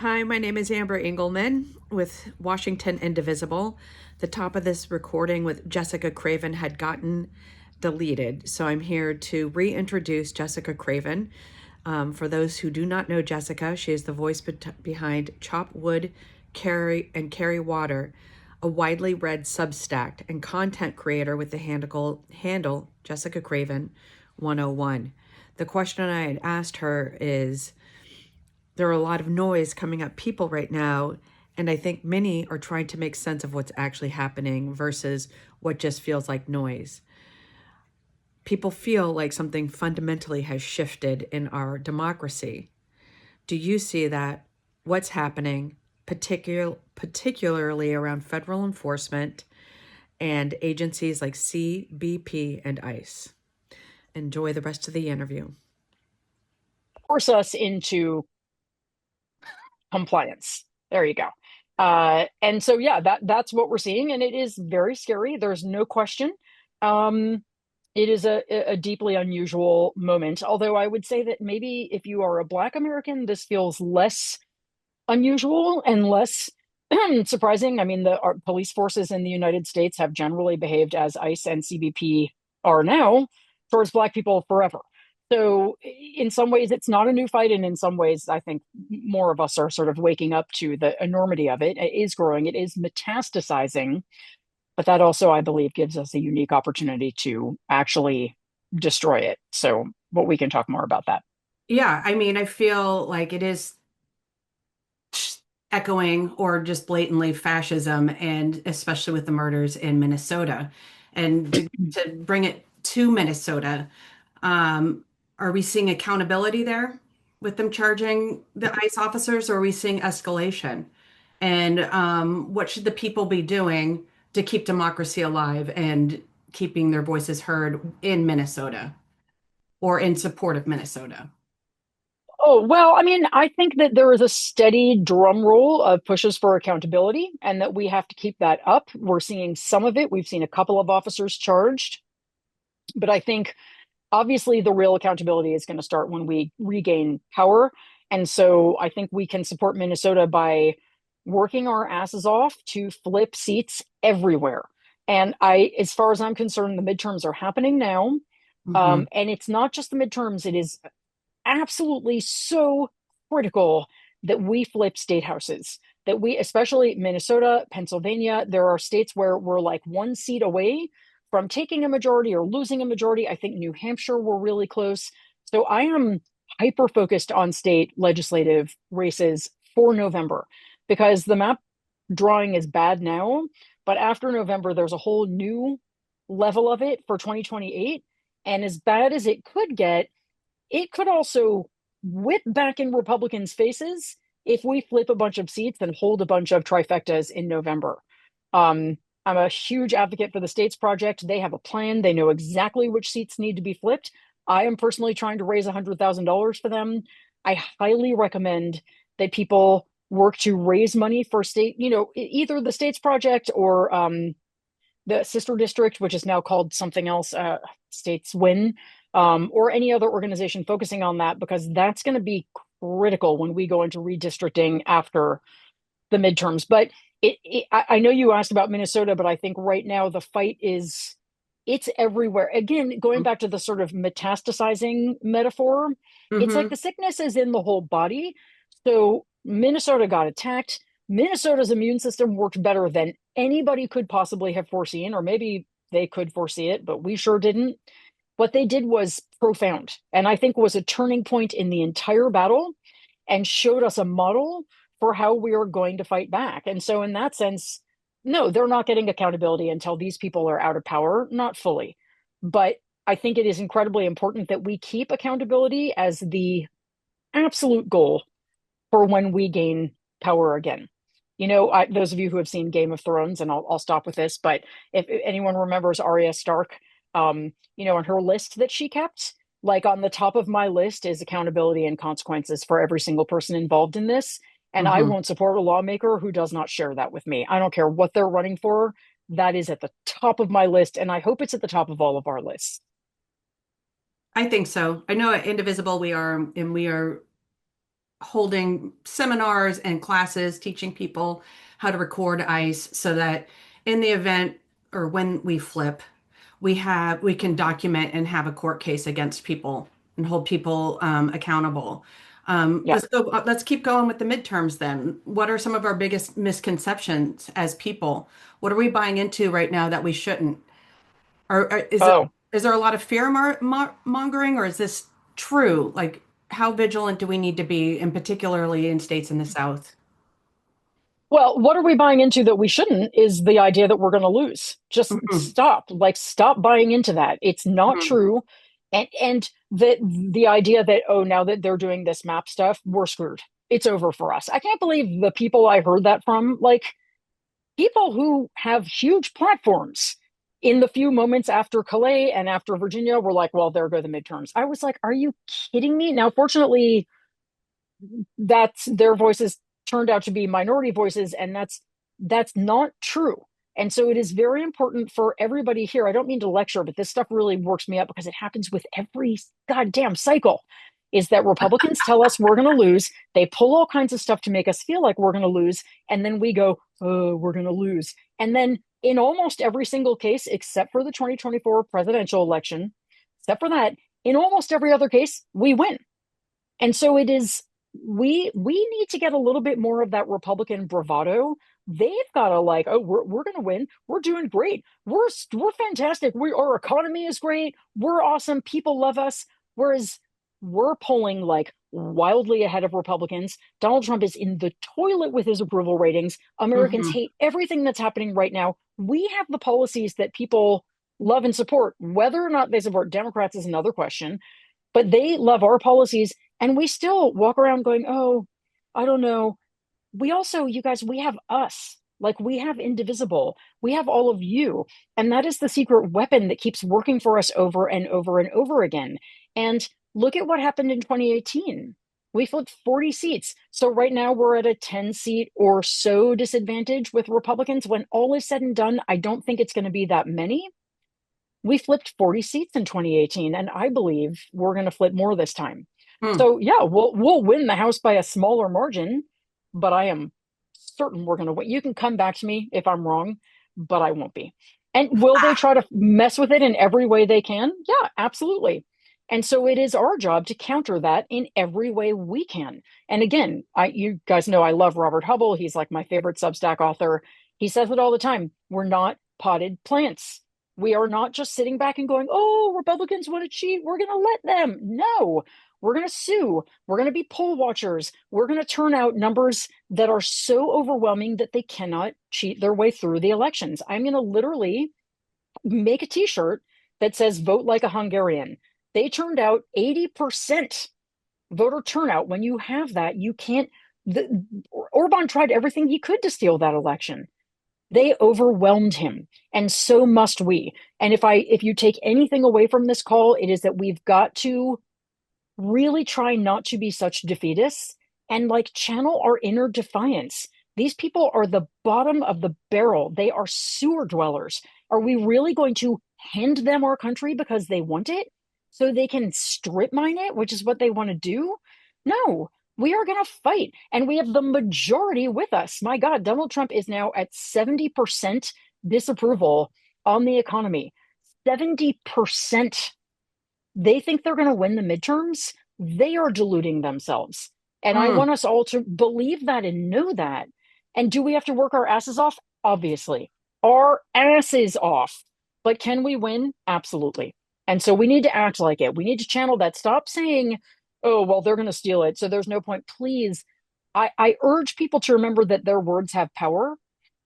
Hi, my name is Amber Englemann with Washington Indivisible. The top of this recording with Jessica Craven had gotten deleted, so I'm here to reintroduce Jessica Craven. For those who do not know Jessica, she is the voice behind Chop Wood, Carry Water, a widely read Substack and content creator with the handle Jessica Craven 101. The question I had asked her is, there are a lot of noise coming at people right now, and I think many are trying to make sense of what's actually happening versus what just feels like noise. People feel like something fundamentally has shifted in our democracy. Do you see that? What's happening, particularly around federal enforcement and agencies like CBP and ICE? Enjoy the rest of the interview. Force us into compliance. There you go. And so yeah, that's what we're seeing, and it is very scary. There's no question. Um, it is a deeply unusual moment. Although I would say that maybe if you are a Black American, this feels less unusual and less surprising. I mean, the our police forces in the United States have generally behaved as ICE and CBP are now towards Black people forever. So, in some ways, it's not a new fight, and in some ways, I think more of us are sort of waking up to the enormity of it. It is growing, it is metastasizing, but that also, I believe, gives us a unique opportunity to actually destroy it. So, what we can talk more about that. Yeah, I mean, I feel like it is echoing or just blatantly fascism, and especially with the murders in Minnesota. And to bring it to Minnesota, um, are we seeing accountability there with them charging the ICE officers, or are we seeing escalation? And what should the people be doing to keep democracy alive and keeping their voices heard in Minnesota or in support of Minnesota? Oh, well, I mean, I think that there is a steady drum roll of pushes for accountability and that we have to keep that up. We're seeing some of it. We've seen a couple of officers charged, but I think obviously the real accountability is going to start when we regain power. And so I think we can support Minnesota by working our asses off to flip seats everywhere. And as far as I'm concerned, the midterms are happening now. Hmm. And it's not just the midterms, it is absolutely so critical that we flip state houses, that we, especially Minnesota, Pennsylvania, there are states where we're like one seat away from taking a majority or losing a majority. I think New Hampshire, we're really close. So I am hyper focused on state legislative races for November because the map drawing is bad now, but after November, there's a whole new level of it for 2028. And as bad as it could get, it could also whip back in Republicans' faces if we flip a bunch of seats and hold a bunch of trifectas in November. I'm a huge advocate for the States Project. They have a plan. They know exactly which seats need to be flipped. I am personally trying to raise $100,000 for them. I highly recommend that people work to raise money for state, either the States Project or the sister district, which is now called something else, States Win, or any other organization focusing on that, because that's going to be critical when we go into redistricting after the midterms. But I know you asked about Minnesota, but I think right now the fight is it's everywhere. Again, going back to the sort of metastasizing metaphor, it's like Hmm. the sickness is in the whole body. So Minnesota got attacked. Minnesota's immune system worked better than anybody could possibly have foreseen, or maybe they could foresee it, but we sure didn't. What they did was profound, and I think was a turning point in the entire battle and showed us a model for how we are going to fight back. And so, in that sense, no, they're not getting accountability until these people are out of power, not fully. But I think it is incredibly important that we keep accountability as the absolute goal for when we gain power again. Those of you who have seen Game of Thrones, and I'll stop with this, but if anyone remembers Arya Stark, on her list that she kept, like on the top of my list is accountability and consequences for every single person involved in this. And I Hmm. won't support a lawmaker who does not share that with me. I don't care what they're running for. That is at the top of my list, and I hope it's at the top of all of our lists. I think so. I know at Indivisible we are, and we are holding seminars and classes teaching people how to record ice so that in the event or when we flip, we can document and have a court case against people and hold people accountable. Yeah. Let's keep going with the midterms then. What are some of our biggest misconceptions as people? What are we buying into right now that we shouldn't? Or Oh, is there a lot of fear mongering, or is this true? Like, how vigilant do we need to be, and particularly in states in the South? well, what are we buying into that we shouldn't is the idea that we're going to lose. Just Mhm, stop. Like, stop buying into that. It's not mhm, true. And the idea that, oh, now that they're doing this map stuff, we're screwed. It's over for us. I can't believe the people I heard that from, like people who have huge platforms in the few moments after Calais and after Virginia were like, well, there go the midterms. I was like, are you kidding me? Now, fortunately, that's their voices turned out to be minority voices, and that's not true. And so it is very important for everybody here. I don't mean to lecture, but this stuff really works me up because it happens with every goddamn cycle. Is that Republicans tell us we're going to lose. They pull all kinds of stuff to make us feel like we're going to lose. And then we go, oh, we're going to lose. And then in almost every single case, except for the 2024 presidential election, except for that, in almost every other case, we win. And so it is we need to get a little bit more of that Republican bravado. They've got to like, oh, we're going to win. We're doing great. We're fantastic. Our economy is great. We're awesome. People love us. Whereas we're polling like wildly ahead of Republicans. Donald Trump is in the toilet with his approval ratings. Americans mhm. hate everything that's happening right now. We have the policies that people love and support. Whether or not they support Democrats is another question, but they love our policies, and we still walk around going, oh, I don't know. We also, you guys, we have us. Like, we have Indivisible, we have all of you, and that is the secret weapon that keeps working for us over and over and over again. And look at what happened in 2018. We flipped 40 seats, so right now we're at a 10 seat or so disadvantage with Republicans. When all is said and done, I don't think it's going to be that many. We flipped 40 seats in 2018, and I believe we're going to flip more this time. Hmm. So yeah, we'll win the House by a smaller margin, but I am certain we're going to win. You can come back to me if I'm wrong, but I won't be. And will they try to mess with it in every way they can? Yeah, absolutely. And so it is our job to counter that in every way we can. And again, you guys know I love Robert Hubble. He's like my favorite Substack author. He says it all the time. We're not potted plants. We are not just sitting back and going, oh, Republicans want to cheat. We're going to let them. No, we're going to sue. We're going to be poll watchers. We're going to turn out numbers that are so overwhelming that they cannot cheat their way through the elections. I'm going to literally make a t shirt that says vote like a Hungarian. They turned out 80% voter turnout. When you have that, you can't. The, Orban tried everything he could to steal that election. They overwhelmed him, and so must we. And if you take anything away from this call, it is that we've got to really try not to be such defeatists and like channel our inner defiance. These people are the bottom of the barrel. They are sewer dwellers. Are we really going to hand them our country because they want it so they can strip mine it, which is what they want to do? No, we are going to fight, and we have the majority with us. My God, Donald Trump is now at 70% disapproval on the economy. 70%. They think they're going to win the midterms. They are deluding themselves. And I Hmm. want us all to believe that and know that. And do we have to work our asses off? Obviously, our asses off. But can we win? Absolutely. And so we need to act like it. We need to channel that. Stop saying, oh, well, they're going to steal it. So there's no point. Please, I urge people to remember that their words have power.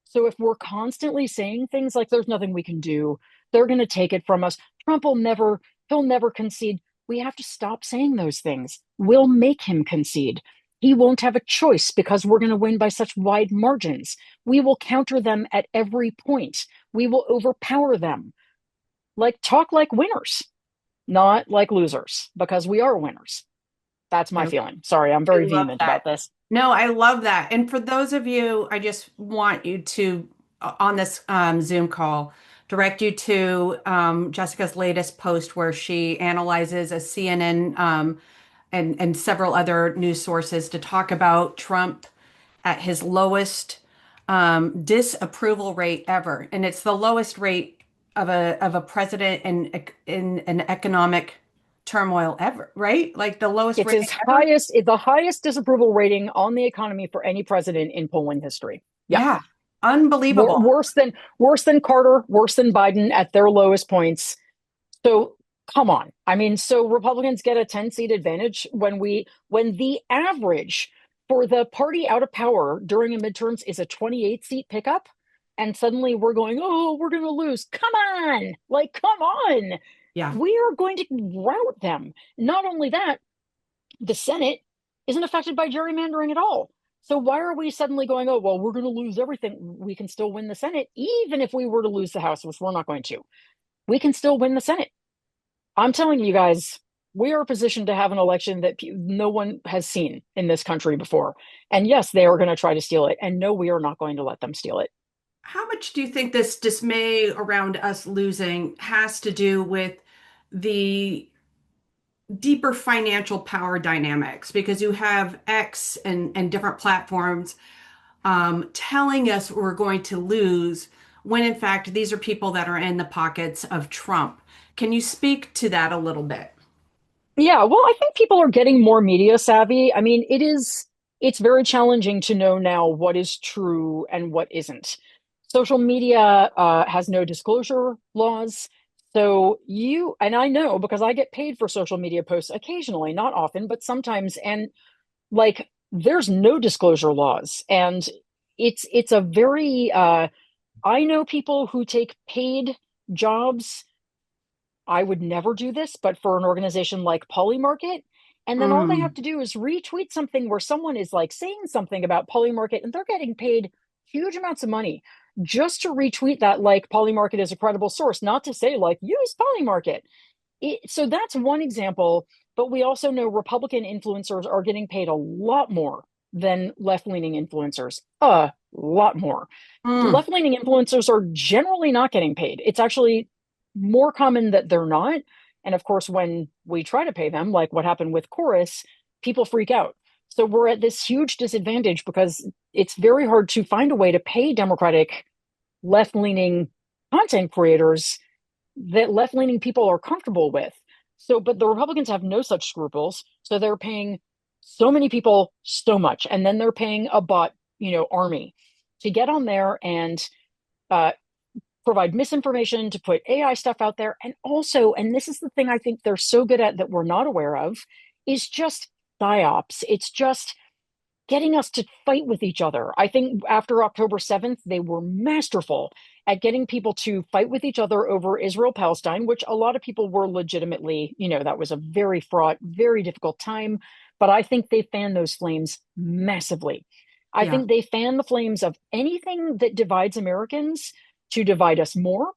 So if we're constantly saying things like there's nothing we can do, they're going to take it from us. Trump will never, he'll never concede. We have to stop saying those things. We'll make him concede. He won't have a choice because we're going to win by such wide margins. We will counter them at every point. We will overpower them. Like, talk like winners, not like losers, because we are winners. That's my I, feeling. Sorry, I'm I very love vehement that. about this. No, I love that. And for those of you, I just want you to, on this Zoom call, direct you to Jessica's latest post where she analyzes a CNN and several other news sources to talk about Trump at his lowest disapproval rate ever, and it's the lowest rate of a president in an economic turmoil ever, right? Like the lowest It's rating his ever. highest, it's the highest disapproval rating on the economy for any president in polling history. Yeah. Yeah, unbelievable. Worse than Carter, worse than Biden at their lowest points. So come on. I mean, so Republicans get a 10-seat advantage when the average for the party out of power during a midterms is a 28-seat pickup, and suddenly we're going, oh, we're going to lose. Come on. Like, come on. Yeah. We are going to rout them. Not only that, the Senate isn't affected by gerrymandering at all. So why are we suddenly going, oh, well, we're going to lose everything. We can still win the Senate, even if we were to lose the House, which we're not going to. We can still win the Senate. I'm telling you guys, we are positioned to have an election that no one has seen in this country before. And yes, they are going to try to steal it. And no, we are not going to let them steal it. How much do you think this dismay around us losing has to do with the deeper financial power dynamics? Because you have X and different platforms telling us we're going to lose when in fact these are people that are in the pockets of Trump. Can you speak to that a little bit? Yeah, well, I think people are getting more media savvy. I mean, it's very challenging to know now what is true and what isn't. Social media has no disclosure laws. So and I know because I get paid for social media posts occasionally, not often, but sometimes. And like, there's no disclosure laws. And it's a very, I know people who take paid jobs. I would never do this, but for an organization like Polymarket, and then all they have Mm, to do is retweet something where someone is like saying something about Polymarket and they're getting paid huge amounts of money just to retweet that, like Polymarket is a credible source, not to say like use Polymarket. So that's one example, but we also know Republican influencers are getting paid a lot more than left-leaning influencers. A lot more. mm, Left-leaning influencers are generally not getting paid. It's actually more common that they're not. And of course, when we try to pay them, like what happened with Chorus, people freak out. So we're at this huge disadvantage because it's very hard to find a way to pay Democratic left-leaning content creators that left-leaning people are comfortable with. So, but the Republicans have no such scruples. So they're paying so many people so much. And then they're paying a bot, army to get on there and uh, provide misinformation, to put AI stuff out there. And also, and this is the thing I think they're so good at that we're not aware of, is just psyops. It's just getting us to fight with each other. I think after October 7th, they were masterful at getting people to fight with each other over Israel Palestine, which a lot of people were legitimately, that was a very fraught, very difficult time. But I think they fanned those flames massively. I yeah. think they fan the flames of anything that divides Americans to divide us more.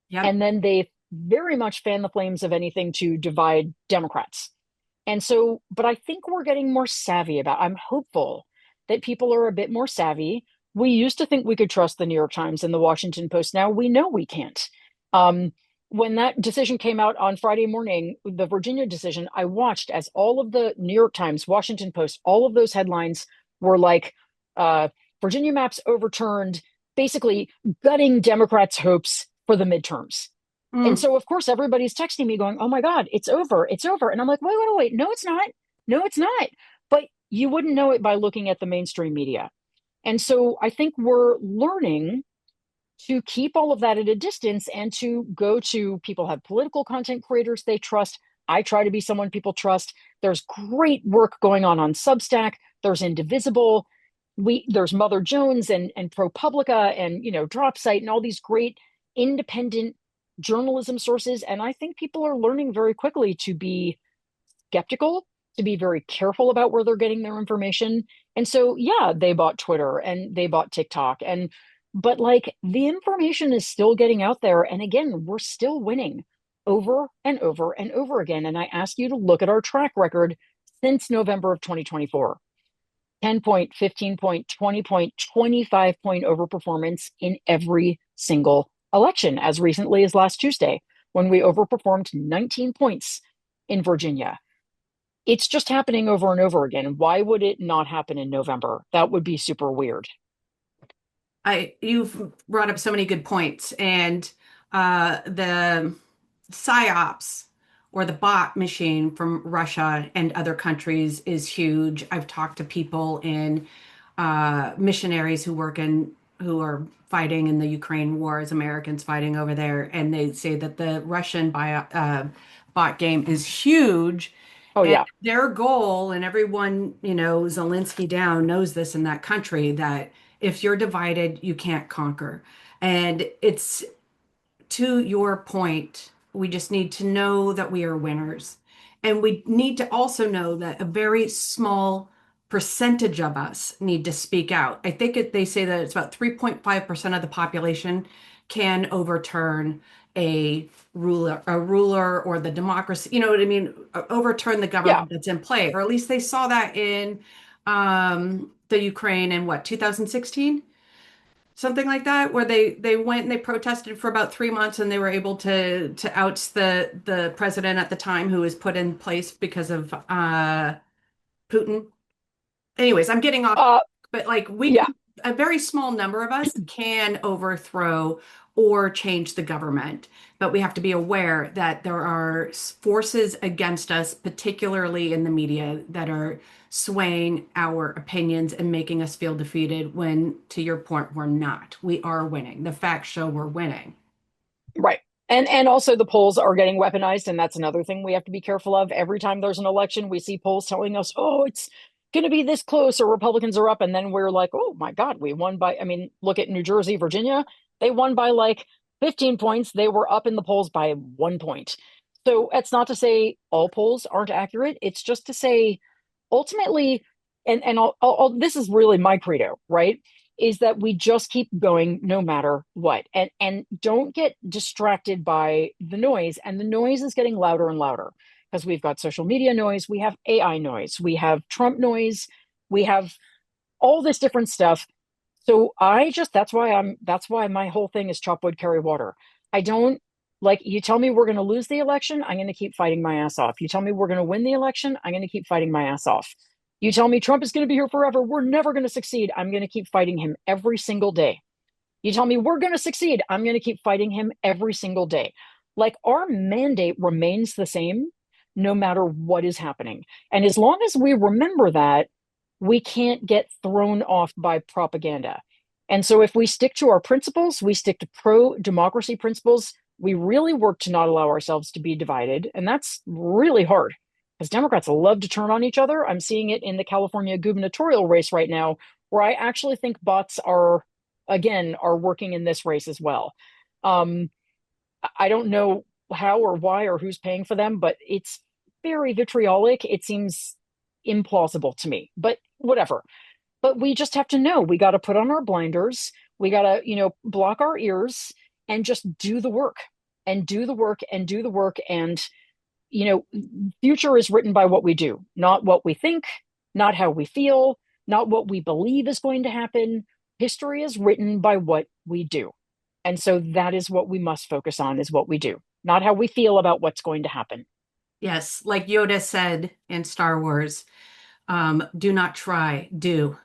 Yep. And then they very much fan the flames of anything to divide Democrats. And so, but I think we're getting more savvy I'm hopeful that people are a bit more savvy. We used to think we could trust the New York Times and the Washington Post. Now we know we can't. Um, when that decision came out on Friday morning, the Virginia decision, I watched as all of the New York Times, Washington Post, all of those headlines were like, uh, Virginia maps overturned, basically gutting Democrats' hopes for the midterms. And Mm, so, of course, everybody's texting me going, oh my God, it's over. It's over. And I'm like, wait. No, it's not. No, it's not. But you wouldn't know it by looking at the mainstream media. And so I think we're learning to keep all of that at a distance and to go to people have political content creators they trust. I try to be someone people trust. There's great work going on Substack. There's Indivisible. There's Mother Jones and ProPublica and Dropsite and all these great independent journalism sources. And I think people are learning very quickly to be skeptical, to be very careful about where they're getting their information. And so, yeah, they bought Twitter and they bought TikTok. But like the information is still getting out there. And again, we're still winning over and over and over again. And I ask you to look at our track record since November of 2024. 10 point, 15 point, 20 point, 25 point overperformance in every single election, as recently as last Tuesday, when we overperformed 19 points in Virginia. it's just happening over and over again. Why would it not happen in November? That would be super weird. You've brought up so many good points, and the psyops or the bot machine from Russia and other countries is huge. I've talked to people in missionaries who are fighting in the Ukraine war as Americans fighting over there, and they say that the Russian bot game is huge. Oh And yeah. their goal, and everyone, Zelensky down knows this in that country, that if you're divided, you can't conquer. And it's to your point, we just need to know that we are winners. And we need to also know that a very small percentage of us need to speak out. I think they say that it's about 3.5% of the population can overturn a ruler or the democracy, you know what I mean? Overturn the Yeah. government that's in play. Or at least they saw that in the Ukraine in what, 2016? Something like that, where they went and they protested for about 3 months, and they were able to oust the president at the time, who was put in place because of Putin. Anyways, I'm getting off, Uh but like yeah. a very small number of us can overthrow or change the government, but we have to be aware that there are forces against us, particularly in the media, that are swaying our opinions and making us feel defeated when, to your point, we're not. We are winning. The facts show we're winning. Right. And also the polls are getting weaponized, and that's another thing we have to be careful of. Every time there's an election, we see polls telling us, "Oh, it's going to be this close," or Republicans are up, and then we're like, "Oh my God, we won by." I mean, look at New Jersey, Virginia; they won by like 15 points. They were up in the polls by 1 point. So it's not to say all polls aren't accurate. It's just to say, ultimately, this is really my credo, right? Is that we just keep going no matter what, and don't get distracted by the noise. And the noise is getting louder and louder because we've got social media noise, we have AI noise, we have Trump noise, we have all this different stuff. So that's why my whole thing is chop wood, carry water. I don't like, you tell me we're going to lose the election, I'm going to keep fighting my ass off. You tell me we're going to win the election, I'm going to keep fighting my ass off. You tell me Trump is going to be here forever, we're never going to succeed, I'm going to keep fighting him every single day. You tell me we're going to succeed, I'm going to keep fighting him every single day. Like, our mandate remains the same no matter what is happening. And as long as we remember that, we can't get thrown off by propaganda. And so if we stick to our principles, we stick to pro democracy principles, we really work to not allow ourselves to be divided. And that's really hard because Democrats love to turn on each other. I'm seeing it in the California gubernatorial race right now, where I actually think bots are, again, are working in this race as well. Um, I don't know how or why or who's paying for them, but it's very vitriolic. It seems implausible to me, but whatever. But we just have to know we got to put on our blinders. We got to, block our ears and just do the work and do the work and do the work. And, you know, future is written by what we do, not what we think, not how we feel, not what we believe is going to happen. History is written by what we do. And so that is what we must focus on, is what we do, not how we feel about what's going to happen. Yes, like Yoda said in Star Wars, do not try, do.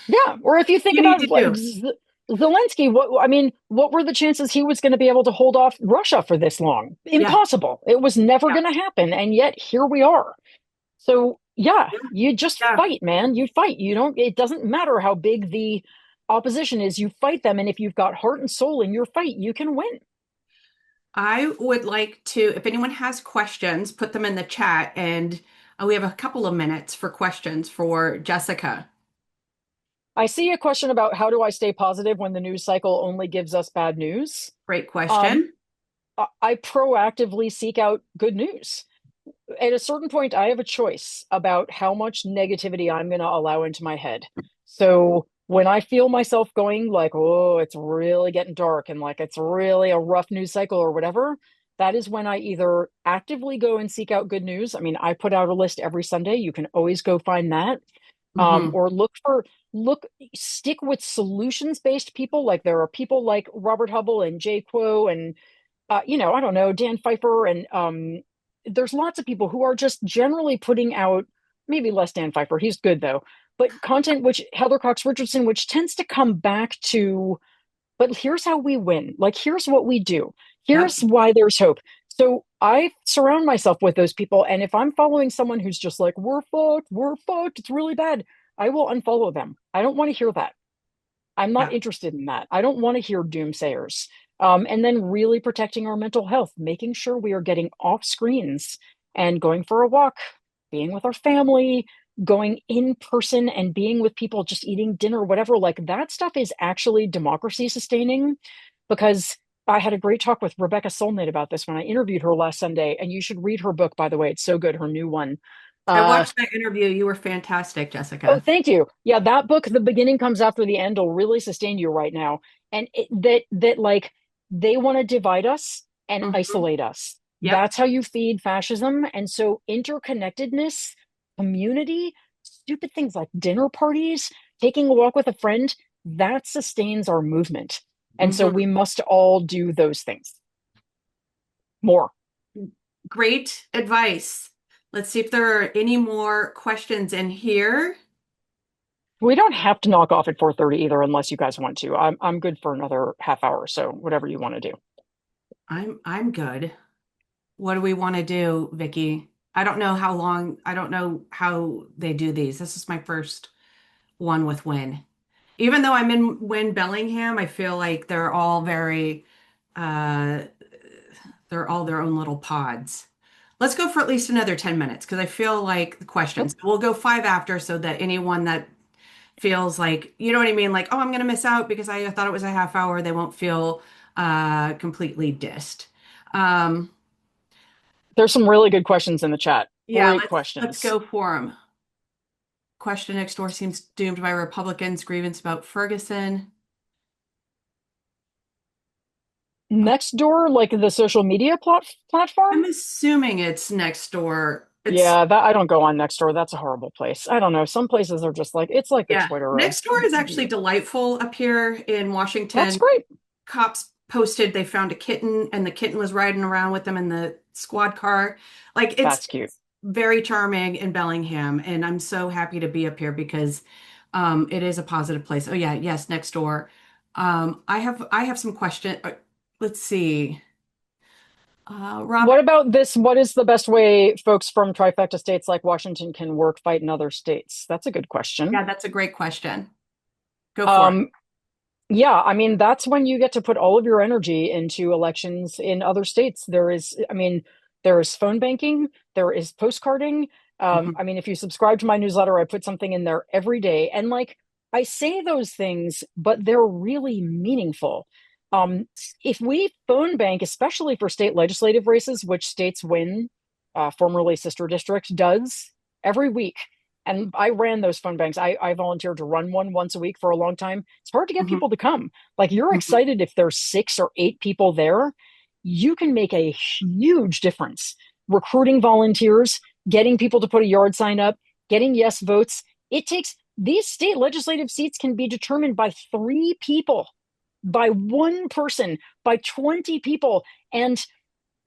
Yeah. Or if you think You need about to do. Zelensky, what were the chances he was going to be able to hold off Russia for this long? Yeah, Impossible. It was never yeah, going to happen. And yet here we are. So yeah, yeah, you just yeah. fight, man. You fight. It doesn't matter how big the opposition is, you fight them. And if you've got heart and soul in your fight, you can win. I would like to, if anyone has questions, put them in the chat, and we have a couple of minutes for questions for Jessica. I see a question about how do I stay positive when the news cycle only gives us bad news. Great Um, question. I proactively seek out good news. At a certain point, I have a choice about how much negativity I'm going to allow into my head. So when I feel myself going like, oh, it's really getting dark and like it's really a rough news cycle or whatever, that is when I either actively go and seek out good news. I mean, I put out a list every Sunday. You can always go find that. Hmm. Or stick with solutions based people. Like, there are people like Robert Hubble and Jay Quo and, I don't know, Dan Pfeiffer and there's lots of people who are just generally putting out, maybe less Dan Pfeiffer, he's good though, but content which Heather Cox Richardson, which tends to come back to, but here's how we win. Like, here's what we do. Yep. Here's why there's hope. So I surround myself with those people. And if I'm following someone who's just like, we're fucked, it's really bad, I will unfollow them. I don't want to hear that. I'm not Yep. interested in that. I don't want to hear doomsayers. And then really protecting our mental health, making sure we are getting off screens and going for a walk, being with our family, going in person and being with people, just eating dinner, whatever. Like that stuff is actually democracy sustaining because I had a great talk with Rebecca Solnit about this when I interviewed her last Sunday. And you should read her book, by the way. It's so good, her new one. I Uh, watched that interview. You were fantastic, Oh, Jessica. thank you. Yeah, that book, The Beginning Comes After the End, will really sustain you right now. And that like they want to divide us and Hmm. isolate us. Yep. That's how you feed fascism. And so interconnectedness, community, stupid things like dinner parties, taking a walk with a friend, that sustains our movement. And so Hmm. we must all do those things more. Great advice. Let's see if there are any more questions in here. We don't have to knock off at 4:30 either, unless you guys want to. I'm good for another half hour, so whatever you want to do. I'm good. What do we want to do, Vicky? I don't know how long, I don't know how they do these. This is my first one with Win. Even though I'm in Win Bellingham, I feel like uh they're all their own little pods. Let's go for at least another 10 minutes because I feel like the questions. We'll go five after so that anyone that feels like, you know what I mean? Like, oh, I'm going to miss out because I thought it was a half hour. They won't feel completely dissed. Um, There's some really good questions in the chat. yeah, Great let's questions. go for them. Question next door seems doomed by Republicans. Grievance about Ferguson. Next door, like the social media platform. I'm assuming it's next door. It's Yeah, that I don't go on next door. That's a horrible place. I don't know. Some places are just like it's like the Yeah, Twitter of. next door is actually delightful up here in That's Washington. great. Cops posted they found a kitten and the kitten was riding around with them in the squad car. Like That's cute. it's very charming in Bellingham, and I'm so happy to be up here because it is a positive place. Oh yeah, yes, next door. I have some question. Let's see. Robert, What about this? What is the best way folks from trifecta states like Washington can work, fight in other states? That's a good question. yeah, that's a great question. Go for it. Um, Yeah, I mean, that's when you get to put all of your energy into elections in other states. There is phone banking, there is postcarding. Mhm. I mean, if you subscribe to my newsletter, I put something in there every day. And like, I say those things, but they're really meaningful. Um, if we phone bank, especially for state legislative races, which states win, formerly sister district, does every week. And I ran those phone banks. I volunteered to run one once a week for a long time. It's hard to get Mhm. people to come. Like you're Mhm. excited if there's 6 or 8 people there, you can make a huge difference. Recruiting volunteers, getting people to put a yard sign up, getting yes votes. It takes these state legislative seats can be determined by 3 people, by one person, by 20 people. And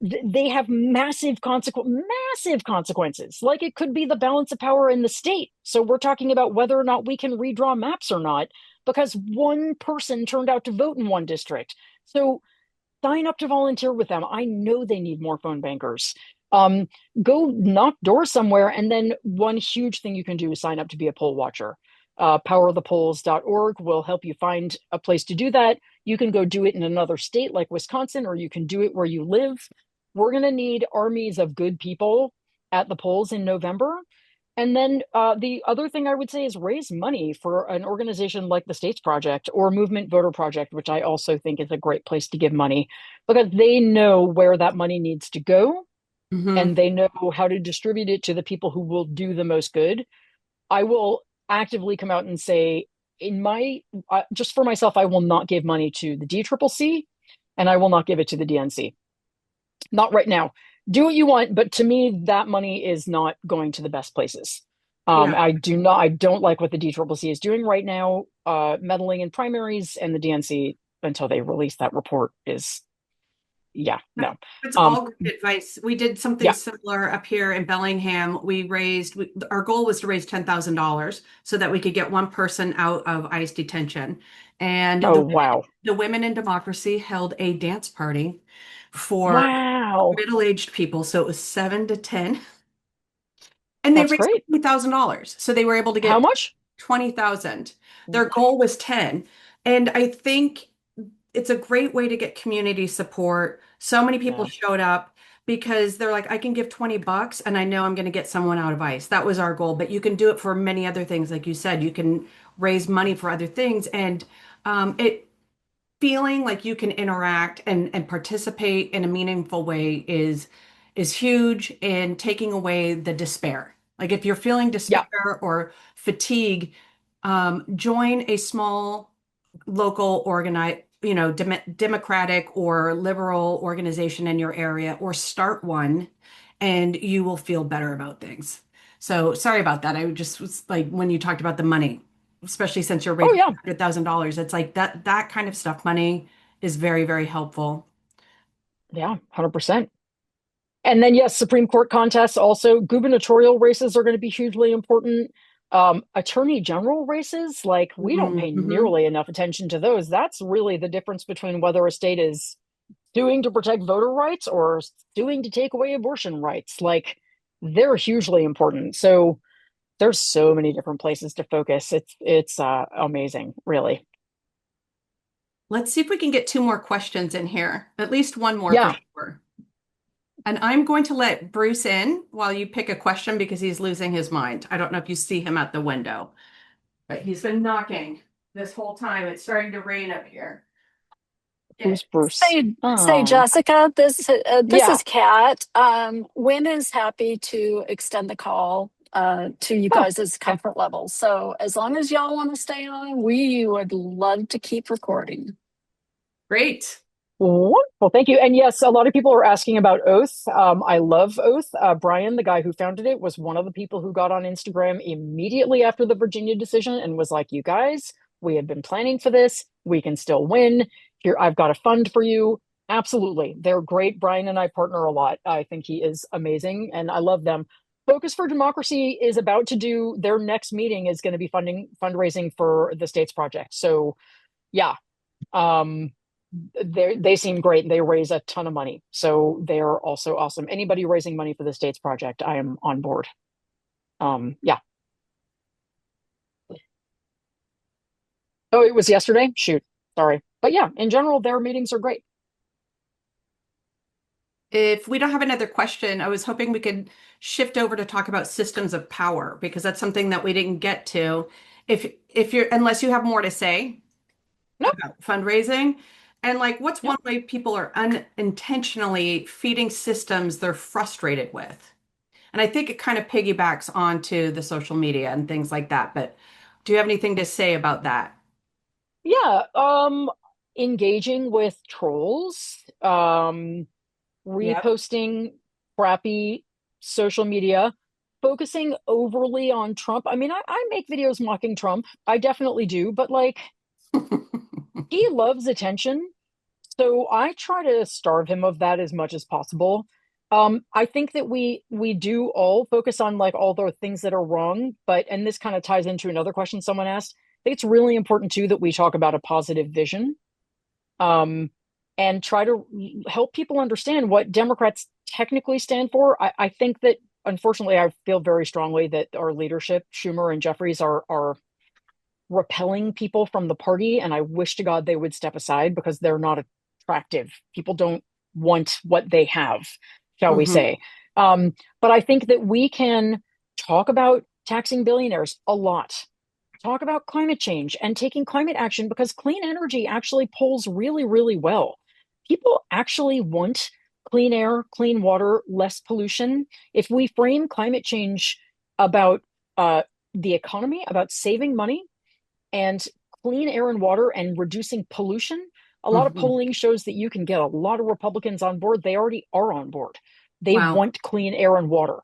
they have massive consequences. Like it could be the balance of power in the state. So we're talking about whether or not we can redraw maps or not because one person turned out to vote in one district. So sign up to volunteer with them. I know they need more phone bankers. Um, Go knock doors somewhere, and then one huge thing you can do is sign up to be a poll watcher. Powerthepolls.org will help you find a place to do that. You can go do it in another state like Wisconsin, or you can do it where you live. We're going to need armies of good people at the polls in November. And then the other thing I would say is raise money for an organization like the States Project or Movement Voter Project, which I also think is a great place to give money because they know where that money needs to go and Mhm. they know how to distribute it to the people who will do the most good. I will actively come out and say, in my just for myself, I will not give money to the DCCC and I will not give it to the DNC. Not right now. Do what you want, but to me, that money is not going to the best places. Yeah. I don't like what the DCCC is doing right now, meddling in primaries, and the DNC until they release that report is yeah, no. That's Um, all good advice. We did something yeah. similar up here in Bellingham. Our goal was to raise $10,000 so that we could get one person out of ICE detention. And Oh, wow. the Women in Democracy held a dance party for Wow. middle-aged people. So it was 7 to 10, and they That's raised great. $20,000. So they were able to How get much? 20,000. Their Wow. goal was 10. And I think it's a great way to get community support. So many people Yeah. showed up because they're like, I can give $20 and I know I'm going to get someone out of ICE. That was our goal. But you can do it for many other things. Like you said, you can raise money for other things. And it feeling like you can interact and participate in a meaningful way is huge in taking away the despair. Like if you're feeling Yeah. despair or fatigue, join a small local organize, democratic or liberal organization in your area, or start one, and you will feel better about things. So sorry about that. I just was like, when you talked about the money, especially since you're Oh, raising yeah. $100,000, it's like that kind of stuff. Money is very, very helpful. Yeah. 100%. And then, yes, Supreme Court contests also. Gubernatorial races are going to be hugely important. Attorney general races, like we don't pay Mm-hmm. nearly enough attention to those. That's really the difference between whether a state is suing to protect voter rights or suing to take away abortion rights. Like they're hugely important. So there's so many different places to focus. It's amazing, really. Let's see if we can get two more questions in here. At least one more for Yeah, sure. And I'm going to let Bruce in while you pick a question because he's losing his mind. I don't know if you see him at the window, but he's been knocking this whole time. It's starting to rain up here. Yeah. who's Bruce? Say, Oh, Jessica, this yeah. is Kat. Wynn is happy to extend the call to you Oh, guys' okay. comfort level. So as long as y'all want to stay on, we would love to keep recording. Great. Wonderful. Thank you. And yes, a lot of people are asking about Oath. I love Oath. Brian, the guy who founded it, was one of the people who got on Instagram immediately after the Virginia decision and was like, you guys, we had been planning for this. We can still win. Here, I've got a fund for you. Absolutely. They're great. Brian and I partner a lot. I think he is amazing and I love them. Focus for Democracy is about to do their next meeting is going to be fundraising for the States Project. So yeah. Um, they seem great. They raise a ton of money, so they're also awesome. Anybody raising money for the States Project, I am on board. Yeah. Oh, it was yesterday. Shoot, sorry, but yeah, in general, their meetings are great. If we don't have another question, I was hoping we could shift over to talk about systems of power because that's something that we didn't get to. If you're unless you have more to say No, about fundraising, and like what's no, one way people are unintentionally feeding systems they're frustrated with? And I think it kind of piggybacks onto the social media and things like that. But do you have anything to say about that? yeah. Engaging with trolls, Yep. reposting crappy social media, focusing overly on Trump. I mean, I make videos mocking Trump. I definitely do, but like he loves attention. So I try to starve him of that as much as possible. I think that we do all focus on like all the things that are wrong, but and this kind of ties into another question someone asked. I think it's really important too that we talk about a positive vision, um, and try to help people understand what Democrats technically stand for. I think that unfortunately, I feel very strongly that our leadership, Schumer and Jeffries, are repelling people from the party. And I wish to God they would step aside because they're not attractive. People don't want what they have, shall we Hmm. say. But I think that we can talk about taxing billionaires a lot, talk about climate change and taking climate action because clean energy actually polls really, really well. People actually want clean air, clean water, less pollution. If we frame climate change about the economy, about saving money, and clean air and water and reducing pollution, a lot of Hmm. polling shows that you can get a lot of Republicans on board. They already are on board. They Wow. want clean air and water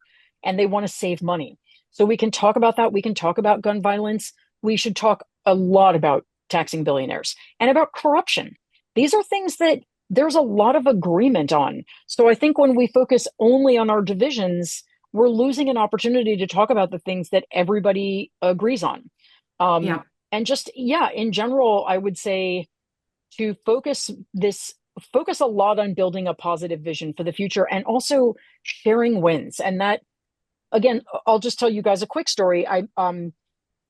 and they want to save money. So we can talk about that. We can talk about gun violence. We should talk a lot about taxing billionaires and about corruption. These are things that there's a lot of agreement on. So I think when we focus only on our divisions, we're losing an opportunity to talk about the things that everybody agrees on. Um, Yeah. and just, yeah, in general, I would say to focus a lot on building a positive vision for the future and also sharing wins. And that, again, I'll just tell you guys a quick story.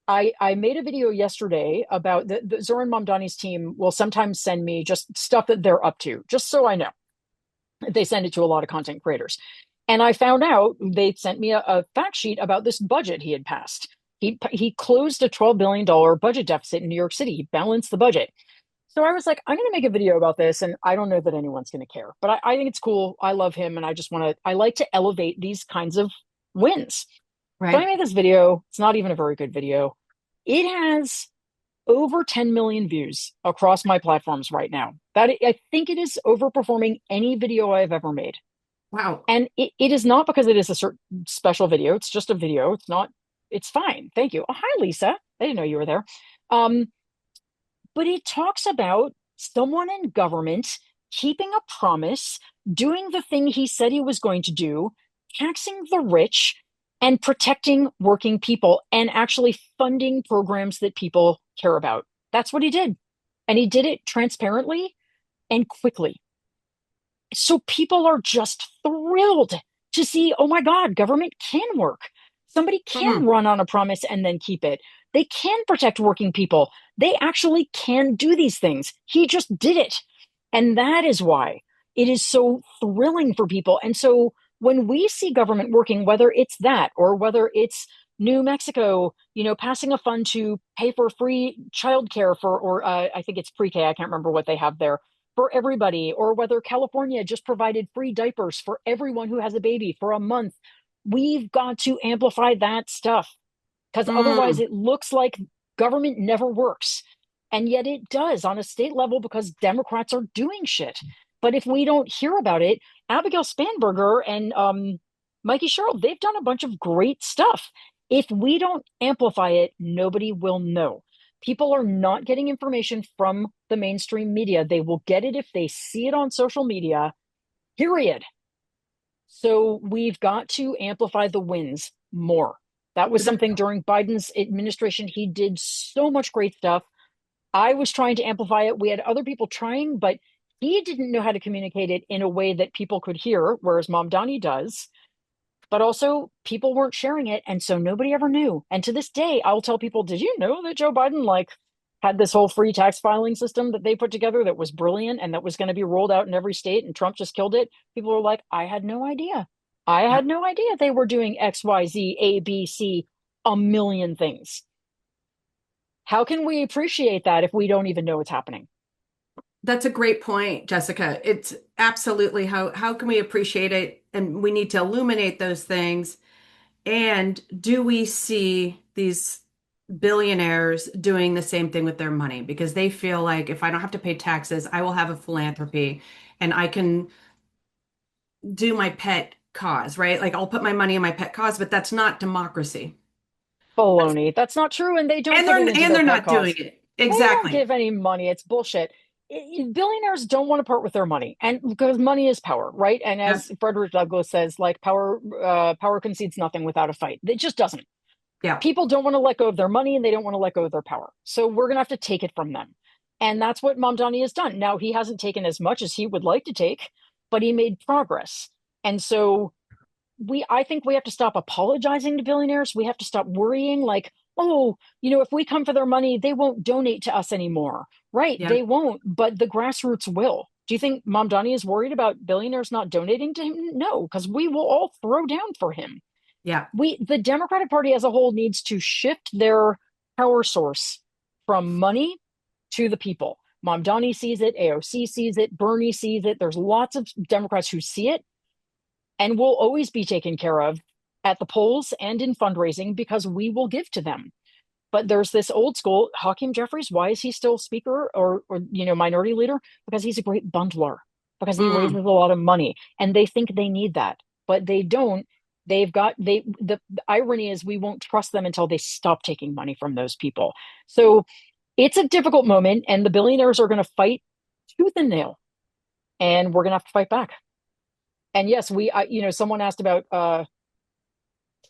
I made a video yesterday about the Zoran Mamdani's team will sometimes send me just stuff that they're up to, just so I know. They send it to a lot of content creators. And I found out they sent me a fact sheet about this budget he had passed. He closed a $12 billion budget deficit in New York City. He balanced the budget. So I was like, I'm going to make a video about this, and I don't know that anyone's going to care, but I think it's cool. I love him, and I just want to. I like to elevate these kinds of wins. So I Right. made this video. It's not even a very good video. It has over 10 million views across my platforms right now. That I think it is overperforming any video I've ever made. Wow. And it is not because it is a certain special video. It's just a video. It's not, it's fine. Thank you. Oh, hi, Lisa. I didn't know you were there. Um, but it talks about someone in government keeping a promise, doing the thing he said he was going to do, taxing the rich, and protecting working people, and actually funding programs that people care about. That's what he did. And he did it transparently and quickly. So people are just thrilled to see, oh my God, government can work. Somebody can Mm. run on a promise and then keep it. They can protect working people. They actually can do these things. He just did it. And that is why it is so thrilling for people. And so when we see government working, whether it's that or whether it's New Mexico, passing a fund to pay for free childcare or I think it's pre-K. I can't remember what they have there for everybody, or whether California just provided free diapers for everyone who has a baby for a month. We've got to amplify that stuff because otherwise Mm. it looks like government never works. And yet it does on a state level because Democrats are doing shit. But if we don't hear about it, Abigail Spanberger and Mikey Sherrill, they've done a bunch of great stuff. If we don't amplify it, nobody will know. People are not getting information from the mainstream media. They will get it if they see it on social media, period. So we've got to amplify the wins more. That was That- something during Biden's administration. He did so much great stuff. I was trying to amplify it. We had other people trying, but he didn't know how to communicate it in a way that people could hear, whereas Mom Donnie does. But also, people weren't sharing it, and so nobody ever knew. And to this day, I'll tell people, "Did you know that Joe Biden had this whole free tax filing system that they put together that was brilliant and that was going to be rolled out in every state, and Trump just killed it?" People are like, "I had no idea. I Yeah. had no idea they were doing X, Y, Z, A, B, C, a million things." How can we appreciate that if we don't even know it's happening? That's a great point, Jessica. It's absolutely how can we appreciate it? And we need to illuminate those things. And do we see these billionaires doing the same thing with their money? Because they feel like if I don't have to pay taxes, I will have a philanthropy and I can do my pet cause, right? Like I'll put my money in my pet cause, but that's not democracy. Baloney. That's not true, and they don't And put it into they're their pet not doing cause. it. They don't Exactly. give any money. It's bullshit. Billionaires don't want to part with their money, and because money is power, right? And Yeah. as Frederick Douglass says, like power concedes nothing without a fight. It just doesn't. Yeah. People don't want to let go of their money, and they don't want to let go of their power. So we're gonna have to take it from them, and that's what Mamdani has done. Now he hasn't taken as much as he would like to take, but he made progress, and so I think we have to stop apologizing to billionaires. We have to stop worrying like, oh, if we come for their money, they won't donate to us anymore. Right. Yeah. They won't, but the grassroots will. Do you think Mamdani is worried about billionaires not donating to him? No, because we will all throw down for him. Yeah. The Democratic Party as a whole needs to shift their power source from money to the people. Mamdani sees it, AOC sees it, Bernie sees it. There's lots of Democrats who see it and will always be taken care of at the polls and in fundraising because we will give to them. But there's this old school Hakeem Jeffries. Why is he still speaker or minority leader? Because he's a great bundler, because he raises Mm. a lot of money, and they think they need that, but they don't. The irony is we won't trust them until they stop taking money from those people. So it's a difficult moment, and the billionaires are going to fight tooth and nail. and we're going to have to fight back. And yes, someone asked about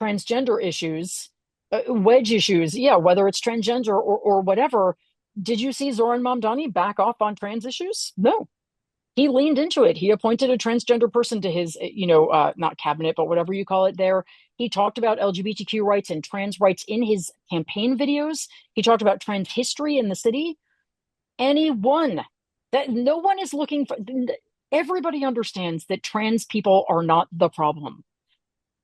transgender issues, wedge issues. Yeah, whether it's transgender or whatever. Did you see Zoran Mamdani back off on trans issues? No, he leaned into it. He appointed a transgender person to his, not cabinet, but whatever you call it there. He talked about LGBTQ rights and trans rights in his campaign videos. He talked about trans history in the city. And he won. That no one is looking for. Everybody understands that trans people are not the problem.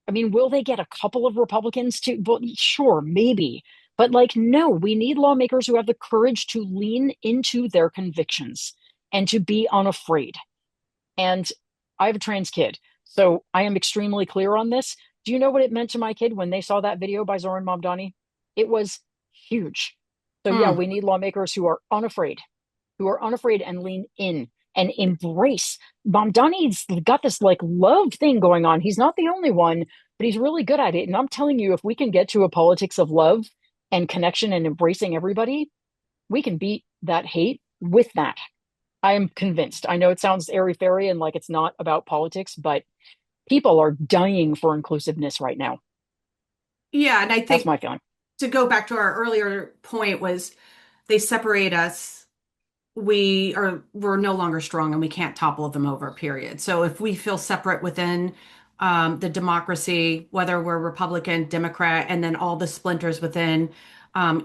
I mean, will they get a couple of Republicans to? Well, sure, maybe. But like, no, we need lawmakers who have the courage to lean into their convictions and to be unafraid. And I have a trans kid, so I am extremely clear on this. Do you know what it meant to my kid when they saw that video by Zoran Mamdani? It was huge. So yeah, Mm. we need lawmakers who are unafraid and lean in and embrace. Mamdani's got this like love thing going on. He's not the only one, but he's really good at it. And I'm telling you, if we can get to a politics of love and connection and embracing everybody, we can beat that hate with that. I am convinced. I know it sounds airy fairy and like it's not about politics, but people are dying for inclusiveness right now. Yeah, and I That's think my feeling. to go back to our earlier point was they separate us. We're no longer strong and we can't topple them over, period. So if we feel separate within the democracy, whether we're Republican, Democrat, and then all the splinters within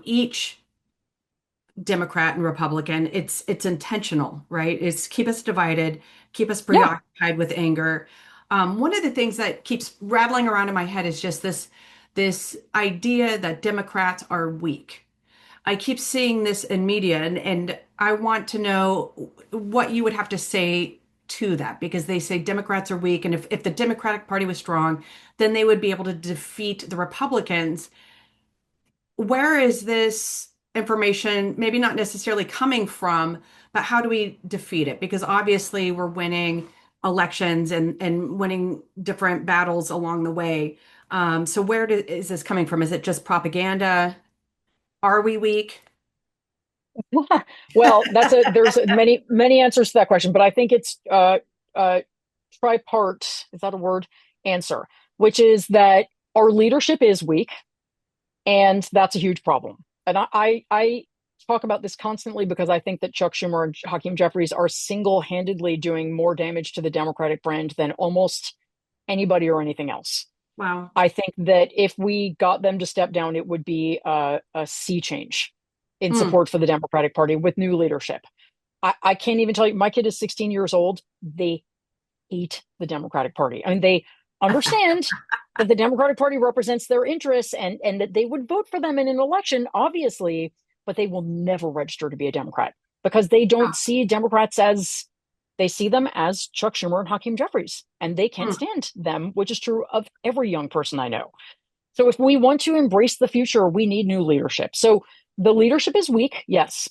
each Democrat and Republican, it's intentional, right? It's keep us divided, keep us Yeah. preoccupied with anger. One of the things that keeps rattling around in my head is just this idea that Democrats are weak. I keep seeing this in media, and I want to know what you would have to say to that because they say Democrats are weak, and if the Democratic Party was strong, then they would be able to defeat the Republicans. Where is this information maybe not necessarily coming from, but how do we defeat it? Because obviously we're winning elections and winning different battles along the way. So is this coming from? Is it just propaganda? Are we weak? Well, there's many answers to that question, but I think it's tripart, is that a word? Answer, which is that our leadership is weak, and that's a huge problem. And I talk about this constantly because I think that Chuck Schumer and Hakeem Jeffries are single-handedly doing more damage to the Democratic brand than almost anybody or anything else. Wow. I think that if we got them to step down, it would be a sea change in Mm. support for the Democratic Party with new leadership. I can't even tell you, my kid is 16 years old. They hate the Democratic Party. I mean, they understand that the Democratic Party represents their interests and that they would vote for them in an election, obviously, but they will never register to be a Democrat because they don't see Democrats as they see them as Chuck Schumer and Hakeem Jeffries, and they can't Mm. stand them, which is true of every young person I know. So if we want to embrace the future, we need new leadership. So the leadership is weak, yes.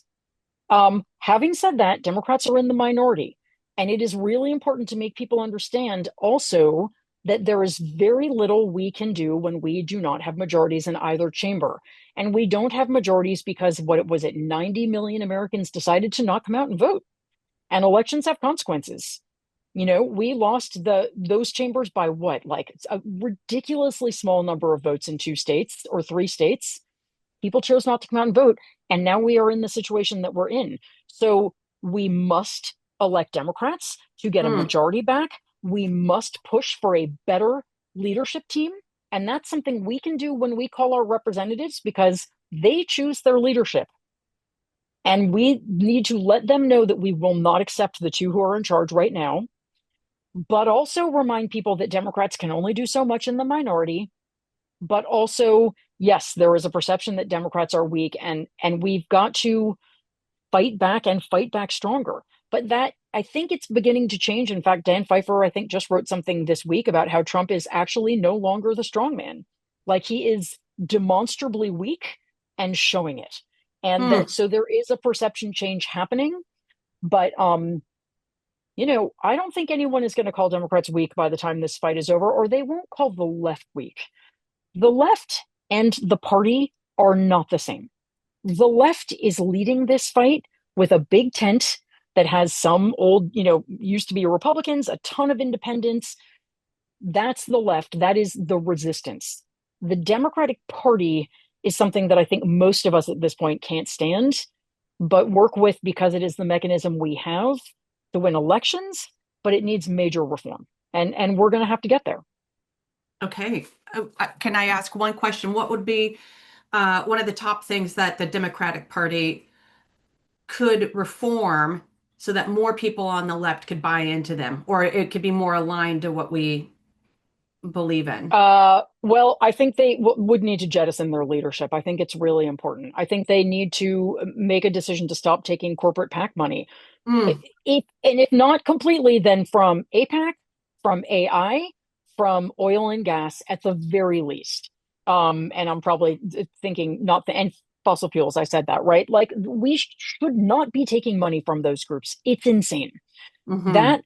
Having said that, Democrats are in the minority. And it is really important to make people understand also that there is very little we can do when we do not have majorities in either chamber. And we don't have majorities because what was it, 90 million Americans decided to not come out and vote. And elections have consequences. We lost those chambers by what? Like it's a ridiculously small number of votes in 2 states or 3 states. People chose not to come out and vote. And now we are in the situation that we're in. So we must elect Democrats to get a Mm. majority back. We must push for a better leadership team. And that's something we can do when we call our representatives because they choose their leadership. And we need to let them know that we will not accept the two who are in charge right now, but also remind people that Democrats can only do so much in the minority. But also, yes, there is a perception that Democrats are weak, and we've got to fight back and fight back stronger. But that I think it's beginning to change. In fact, Dan Pfeiffer, I think, just wrote something this week about how Trump is actually no longer the strong man. Like he is demonstrably weak and showing it. And that Mm. so there is a perception change happening. But I don't think anyone is going to call Democrats weak by the time this fight is over, or they won't call the left weak. The left and the party are not the same. The left is leading this fight with a big tent, that has some old, used to be Republicans, a ton of independents. That's the left. That is the resistance. The Democratic Party is something that I think most of us at this point can't stand, but work with because it is the mechanism we have to win elections, but it needs major reform. And we're going to have to get there. Okay. Can I ask one question? What would be one of the top things that the Democratic Party could reform so that more people on the left could buy into them, or it could be more aligned to what we believe in? Well, I think they would need to jettison their leadership. I think it's really important. I think they need to make a decision to stop taking corporate PAC money. Mm, If not completely, then from APAC, from AI, from oil and gas at the very least. And I'm probably thinking not the and fossil fuels. I said that, right? Like we should not be taking money from those groups. It's insane. hmm That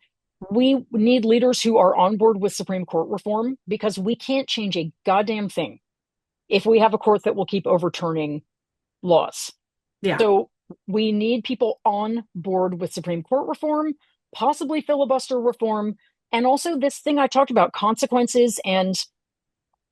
we need leaders who are on board with Supreme Court reform because we can't change a goddamn thing if we have a court that will keep overturning laws. Yeah. So we need people on board with Supreme Court reform, possibly filibuster reform, and also this thing I talked about, consequences. And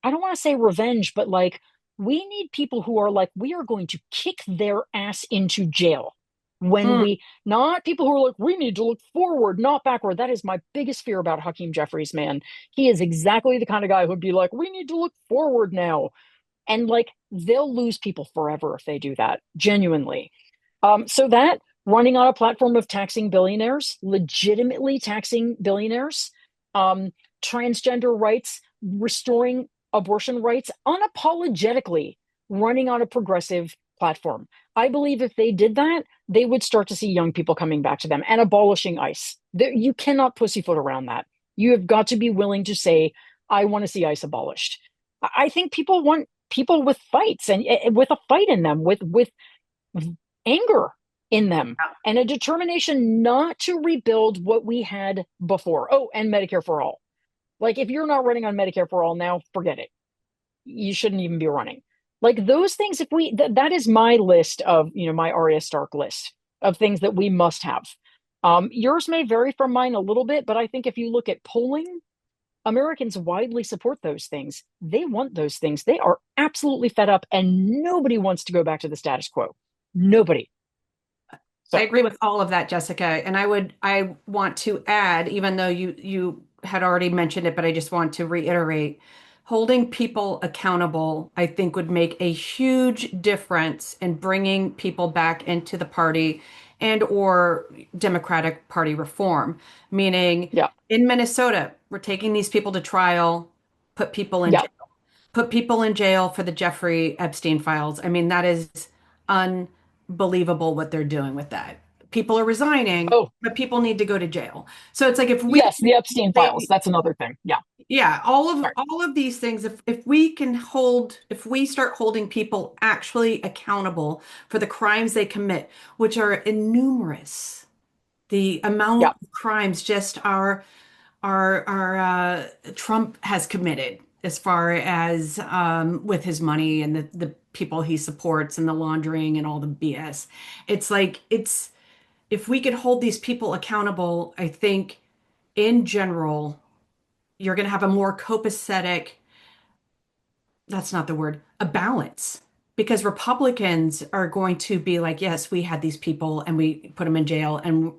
I don't want to say revenge, but like we need people who are like, we are going to kick their ass into jail. When Mm, we, not people who are like, we need to look forward, not backward. That is my biggest fear about Hakeem Jeffries, man. He is exactly the kind of guy who'd be like, we need to look forward now. And like, they'll lose people forever if they do that, genuinely. So that running on a platform of taxing billionaires, legitimately taxing billionaires, um, transgender rights, restoring abortion rights, unapologetically running on a progressive platform. I believe if they did that, they would start to see young people coming back to them and abolishing ICE. You cannot pussyfoot around that. You have got to be willing to say, I want to see ICE abolished. I think people want people with fights and with a fight in them, with anger in them and a determination not to rebuild what we had before. Oh, and Medicare for all. Like, if you're not running on Medicare for all now, forget it. You shouldn't even be running. Like those things, if we that is my list of, my Arya Stark list of things that we must have. Yours may vary from mine a little bit, but I think if you look at polling, Americans widely support those things. They want those things. They are absolutely fed up, and nobody wants to go back to the status quo. Nobody. I So, agree with all of that, Jessica. And I want to add, even though you had already mentioned it, but I just want to reiterate, holding people accountable, I think would make a huge difference in bringing people back into the party and or Democratic Party reform. Meaning yeah, in Minnesota, we're taking these people to trial, put people in yeah. jail. Put people in jail for the Jeffrey Epstein files. I mean, that is unbelievable what they're doing with that. People are resigning, Oh, but people need to go to jail. So it's like if we yes, the Epstein files. they That's another thing. Yeah. yeah, all of Sorry. all of these things, if we can hold if we start holding people actually accountable for the crimes they commit, which are innumerous, the Yeah. amount of crimes just our Trump has committed as far as with his money and the people he supports and the laundering and all the BS. It's like it's if we could hold these people accountable, I think in general, you're going to have a more copacetic, that's not the word, a balance. Because Republicans are going to be like, yes, we had these people and we put them in jail, and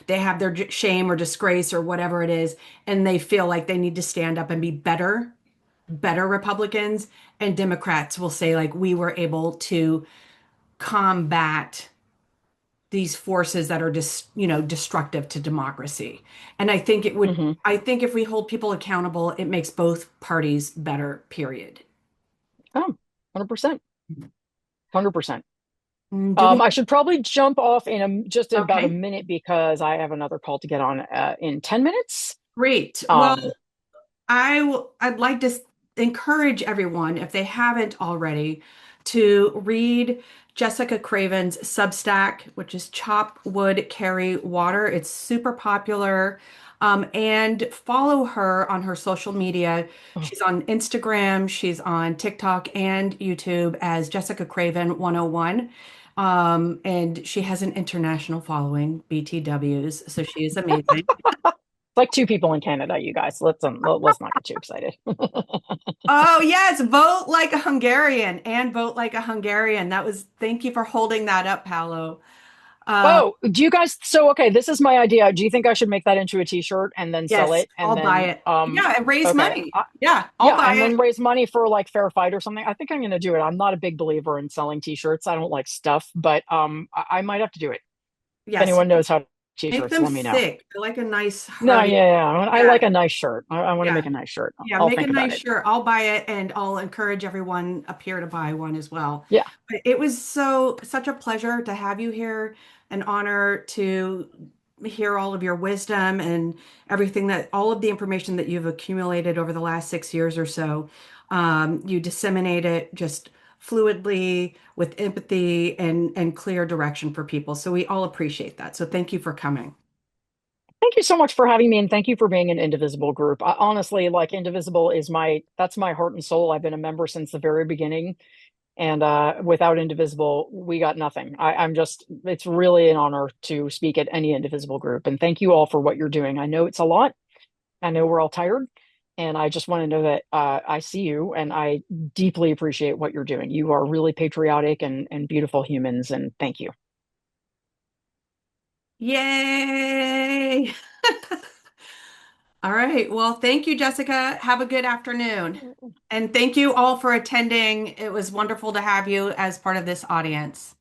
they have their shame or disgrace or whatever it is, and they feel like they need to stand up and be better Republicans. And Democrats will say like, we were able to combat these forces that are just destructive to democracy. And Hmm. I think if we hold people accountable, it makes both parties better, period. Oh, 100%. 100%. Do we I should probably jump off in just about a Okay, minute because I have another call to get on in 10 minutes. great. Um, Well, I'd like to encourage everyone, if they haven't already, to read Jessica Craven's Substack, which is Chop Wood Carry Water. It's super popular. And follow her on her social media. oh, She's on Instagram, she's on TikTok and YouTube as Jessica Craven 101. And she has an international following, BTWs, so she is amazing. It's like two people in Canada, you guys. Let's not get too excited. Oh, yes, vote like a Hungarian and vote like a Hungarian. Thank you for holding that up, Paolo. Uh, Oh, do you guys? So, okay, this is my idea. Do you think I should make that into a t-shirt and then sell yes, it? And I'll buy then, it. Yeah, and raise okay, money. Yeah, I'll yeah, buy and it. then raise money for like Fair Fight or something. I think I'm going to do it. I'm not a big believer in selling t-shirts. I don't like stuff, but I might have to do it. If Yes, anyone knows how to make t-shirts, them let me know. thick. I like a nice No, hearty. yeah, yeah. I Yeah, like a nice shirt. I want to yeah. make a nice shirt. Yeah, I'll make a think about nice it. shirt. I'll buy it and I'll encourage everyone up here to buy one as well. Yeah. But it was such a pleasure to have you here, an honor to hear all of your wisdom and all of the information that you've accumulated over the last 6 years or so. You disseminate it just fluidly with empathy and clear direction for people. So we all appreciate that. So thank you for coming. Thank you so much for having me, and thank you for being an Indivisible group. Honestly, like Indivisible is that's my heart and soul. I've been a member since the very beginning, and without Indivisible, we got nothing. I'm just, it's really an honor to speak at any Indivisible group, and thank you all for what you're doing. I know it's a lot. I know we're all tired, and I just want to know that I see you, and I deeply appreciate what you're doing. You are really patriotic and beautiful humans, and thank you. Yay! All right. Well, thank you, Jessica. Have a good afternoon. And thank you all for attending. It was wonderful to have you as part of this audience.